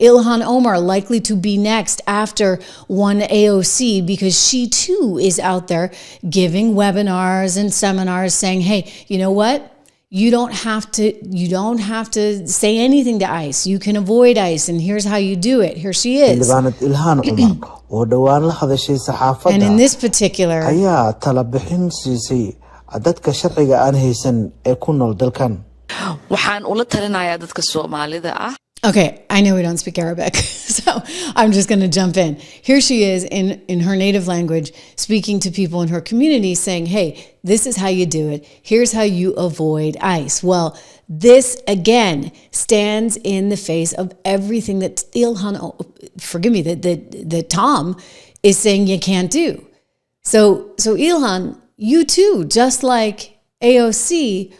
Ilhan Omar likely to be next after one AOC, because she too is out there giving webinars and seminars saying, hey, you know what? You don't have to say anything to ICE. You can avoid ICE, and here's how you do it. Here she is. And in this particular, waxaan ula talinayaa dadka Soomaalida ah. Okay, I know we don't speak Arabic, so I'm just going to jump in. Here she is in her native language, speaking to people in her community, saying, hey, this is how you do it. Here's how you avoid ICE. Well, this, again, stands in the face of everything that that Tom is saying you can't do. So Ilhan, you too, just like AOC,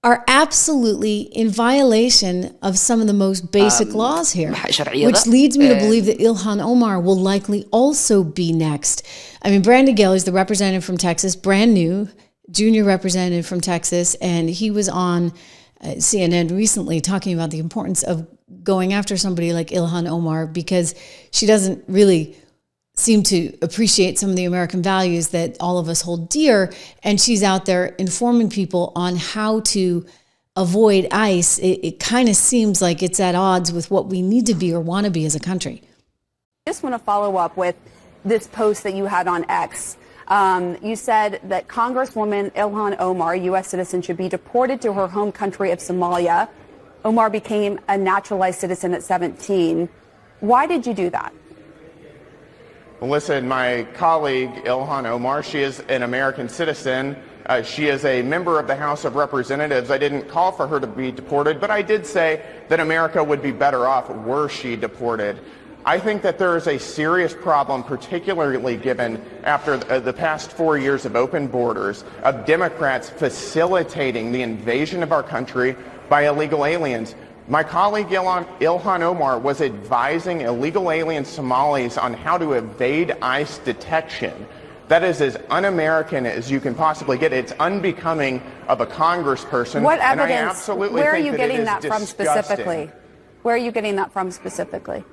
are absolutely in violation of some of the most basic laws here, which leads me to believe that Ilhan Omar will likely also be next. I mean, Gill is the representative from Texas, brand new, junior representative from Texas, and he was on CNN recently talking about the importance of going after somebody like Ilhan Omar, because she doesn't really seem to appreciate some of the American values that all of us hold dear. And she's out there informing people on how to avoid ICE. It kind of seems like it's at odds with what we need to be or want to be as a country. I just want to follow up with this post that you had on X. You said that Congresswoman Ilhan Omar, U.S. citizen, should be deported to her home country of Somalia. Omar became a naturalized citizen at 17. Why did you do that? Listen, my colleague Ilhan Omar, she is an American citizen. She is a member of the House of Representatives. I didn't call for her to be deported, but I did say that America would be better off were she deported. I think that there is a serious problem, particularly given after the past 4 years of open borders, of Democrats facilitating the invasion of our country by illegal aliens. My colleague Ilhan Omar was advising illegal alien Somalis on how to evade ICE detection. That is as un-American as you can possibly get. It's unbecoming of a congressperson. What evidence? And I absolutely where are think you that getting it is that from specifically? Where are you getting that from specifically?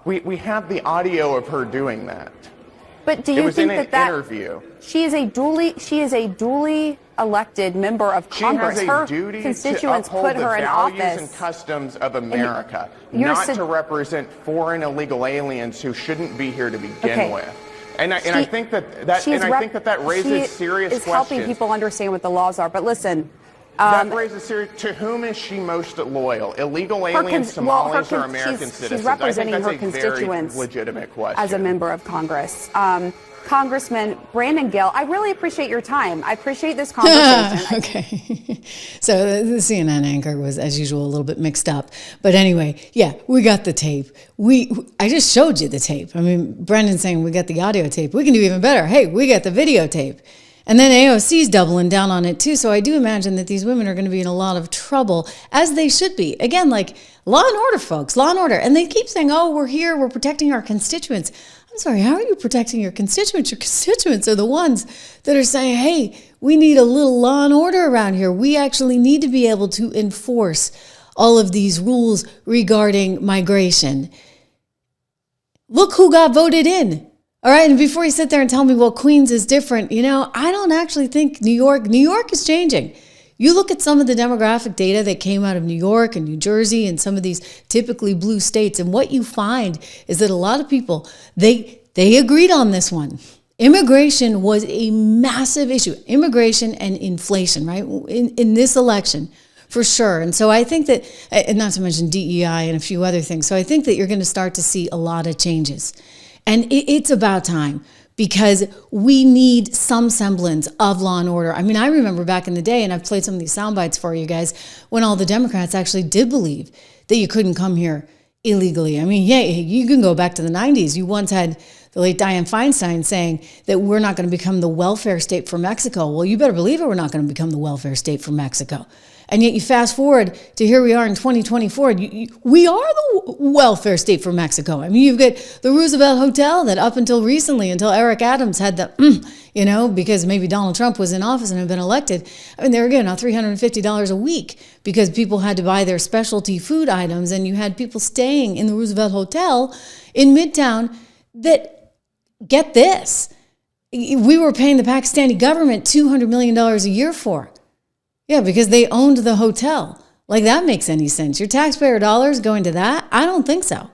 We have the audio of her doing that. But do you think that interview? She is a duly elected member of Congress. She has a duty constituents to uphold put her the in values office and customs of America, you're not to represent foreign illegal aliens who shouldn't be here to begin with. And I think that raises serious questions. Is helping people understand what the laws are. But listen. That raises serious. To whom is she most loyal? Illegal aliens, Somalis, or American citizens? She's representing her constituents. Very legitimate question. As a member of Congress. Congressman Brandon Gill, I really appreciate your time. I appreciate this conversation. Okay. So the CNN anchor was, as usual, a little bit mixed up. But anyway, yeah, we got the tape. I just showed you the tape. I mean, Brandon's saying we got the audio tape. We can do even better. Hey, we got the videotape. And then AOC's doubling down on it too. So I do imagine that these women are going to be in a lot of trouble, as they should be. Again, like law and order, folks, law and order. And they keep saying, oh, we're here, we're protecting our constituents. I'm sorry, how are you protecting your constituents? Your constituents are the ones that are saying, hey, we need a little law and order around here. We actually need to be able to enforce all of these rules regarding migration. Look who got voted in. All right, and before you sit there and tell me, well, Queens is different, I don't actually think New York is changing. You look at some of the demographic data that came out of New York and New Jersey and some of these typically blue states, and what you find is that a lot of people, they agreed on this one. Immigration was a massive issue. Immigration and inflation, right, in this election, for sure. And so I think that, and not to mention DEI and a few other things, so I think that you're going to start to see a lot of changes. And it's about time, because we need some semblance of law and order. I mean, I remember back in the day, and I've played some of these sound bites for you guys, when all the Democrats actually did believe that you couldn't come here illegally. I mean, yeah, you can go back to the 90s. You once had the late Dianne Feinstein saying that we're not going to become the welfare state for Mexico. Well, you better believe it, we're not going to become the welfare state for Mexico. And yet you fast forward to here we are in 2024. We are the welfare state for Mexico. I mean, you've got the Roosevelt Hotel that up until recently, until Eric Adams had the, because maybe Donald Trump was in office and had been elected. I mean, they were giving out $350 a week because people had to buy their specialty food items. And you had people staying in the Roosevelt Hotel in Midtown that, get this, we were paying the Pakistani government $200 million a year for. Yeah, because they owned the hotel. Like, that makes any sense? Your taxpayer dollars going to that? I don't think so.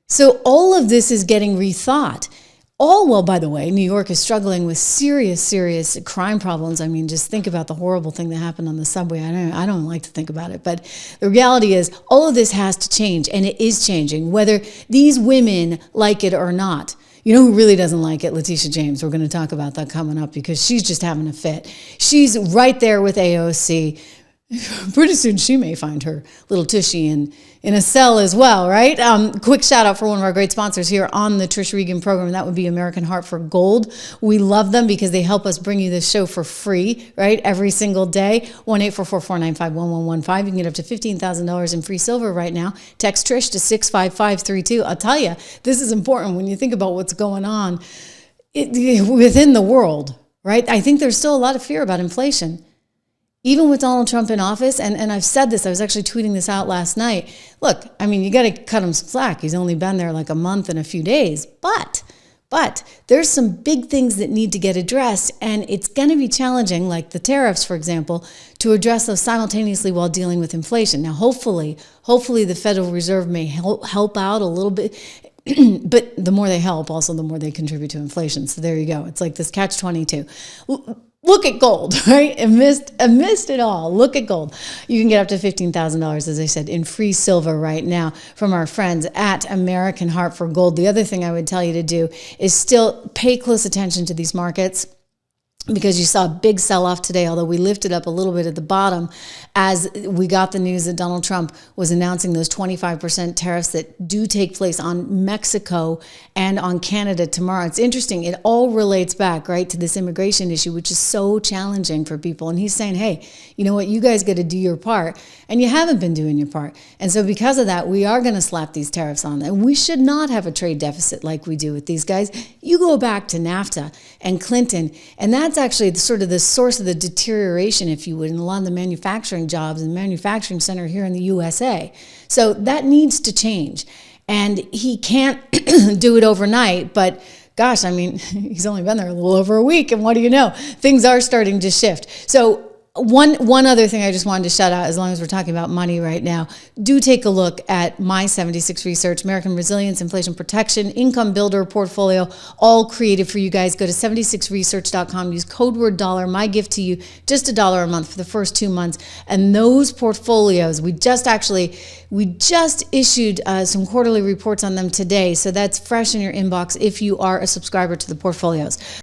So all of this is getting rethought. All while, by the way, New York is struggling with serious crime problems. I mean, just think about the horrible thing that happened on the subway. I don't like to think about it, but the reality is all of this has to change, and it is changing, whether these women like it or not. You know who really doesn't like it? Letitia James. We're going to talk about that coming up because she's just having a fit. She's right there with AOC. Pretty soon she may find her little tushy in a cell as well, right? Quick shout out for one of our great sponsors here on the Trish Regan program. That would be American Heart for Gold. We love them because they help us bring you this show for free, right? Every single day. 1-844-495-1115. You can get up to $15,000 in free silver right now. Text Trish to 65532. I'll tell you, this is important when you think about what's going on within the world, right? I think there's still a lot of fear about inflation. Even with Donald Trump in office, and I've said this, I was actually tweeting this out last night. Look, I mean, you got to cut him some slack. He's only been there like a month and a few days. But there's some big things that need to get addressed, and it's going to be challenging, like the tariffs, for example, to address those simultaneously while dealing with inflation. Now, hopefully the Federal Reserve may help out a little bit. But the more they help, also the more they contribute to inflation. So there you go. It's like this catch-22. Look at gold, right? Amidst it all, look at gold. You can get up to $15,000, as I said, in free silver right now from our friends at American Heart for Gold. The other thing I would tell you to do is still pay close attention to these markets, because you saw a big sell-off today, although we lifted up a little bit at the bottom as we got the news that Donald Trump was announcing those 25% tariffs that do take place on Mexico and on Canada tomorrow. It's interesting. It all relates back, right, to this immigration issue, which is so challenging for people. And he's saying, hey, you know what, you guys got to do your part. And you haven't been doing your part. And so because of that, we are going to slap these tariffs on them. We should not have a trade deficit like we do with these guys. You go back to NAFTA and Clinton, and that's actually the source of the deterioration, if you would, in a lot of the manufacturing jobs and manufacturing center here in the USA. So that needs to change. And he can't do it overnight, but gosh, I mean, he's only been there a little over a week, and what do you know? Things are starting to shift. So one other thing I just wanted to shout out, as long as we're talking about money right now, do take a look at my 76 Research, American Resilience, Inflation Protection, Income Builder portfolio, all created for you guys. Go to 76research.com, use code word dollar. My gift to you, just $1 a month for the first 2 months. And those portfolios, we just issued some quarterly reports on them today. So that's fresh in your inbox if you are a subscriber to the portfolios.